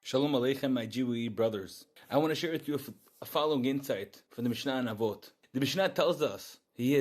Shalom Aleichem, my Jewish brothers. I want to share with you a following insight from the Mishnah and Avot. The Mishnah tells us, the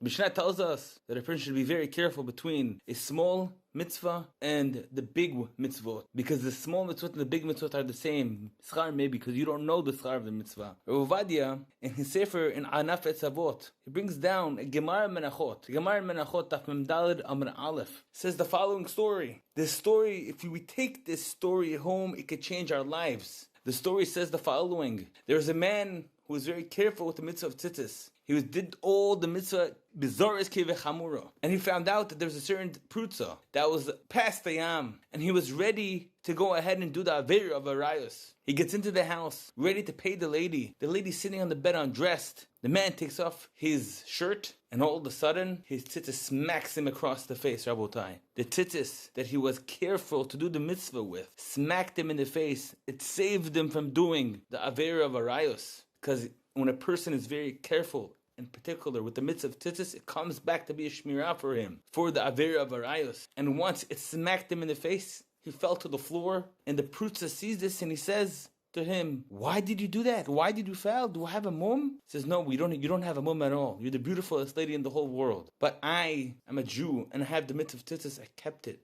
Mishnah tells us that a person should be very careful between a small mitzvah and the big mitzvot, because the small mitzvot and the big mitzvot are the same. Schar maybe because you don't know the schar of the mitzvah. Ovadia, in his sefer in Anaf Etzavot, he brings down a Gemara Menachot. Gemara Menachot Daf Mem Daled Amud Aleph says the following story. This story, if we take this story home, it could change our lives. The story says the following. There was a man who was very careful with the mitzvah of tzitzis. He did all the mitzvah bizaris kevechamura, and he found out that there was a certain prutza that was past the yam, and he was ready to go ahead and do the aver of arayos. He gets into the house, ready to pay the lady. The lady sitting on the bed undressed. The man takes off his shirt, and all of a sudden, his tzitzis smacks him across the face, Rabotai. The tzitzis that he was careful to do the mitzvah with smacked him in the face. It saved him from doing the aver of arayos. Because when a person is very careful, in particular with the mitzvah of tzitzis, it comes back to be a shmirah for him, for the aver of arayos. And once it smacked him in the face, he fell to the floor, and the prutza sees this and he says to him, "Why did you do that? Why did you fall? Do I have a mum?" He says, "No, you don't have a mum at all. You're the beautifulest lady in the whole world. But I am a Jew and I have the mitzvah of tzitzis. I kept it.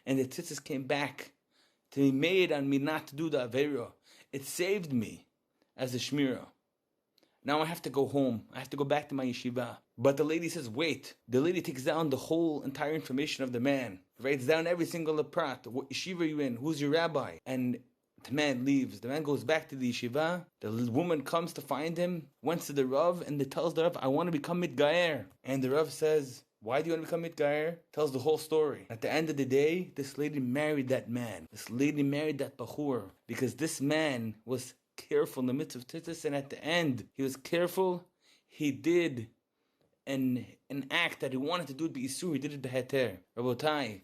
And the tzitzis came back to be made on me not to do the avera. It saved me as a shmirah. Now I have to go home. I have to go back to my yeshiva." But the lady says, wait. The lady takes down the whole entire information of the man. Writes down every single prat. What yeshiva are you in? Who's your rabbi? And the man leaves. The man goes back to the yeshiva. The woman comes to find him. Went to the Rav and tells the Rav, "I want to become mitgayer." And the Rav says, "Why do you want to become mitgayer?" Tells the whole story. At the end of the day, this lady married that man. This lady married that bochur. Because this man was careful in the midst of tzitzis, and at the end, he was careful. He did an act that he wanted to do it b'isur. He did it b'heter. Rabotai,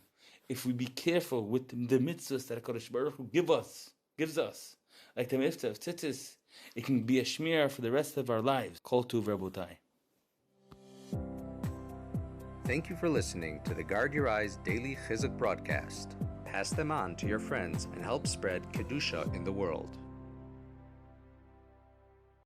if we be careful with the mitzvahs that HaKadosh Baruch Hu gives us, like the mitzvah of tzitzis, it can be a shmir for the rest of our lives. Kol tuv, Rabotai. Thank you for listening to the Guard Your Eyes Daily Chizuk broadcast. Pass them on to your friends and help spread Kedusha in the world.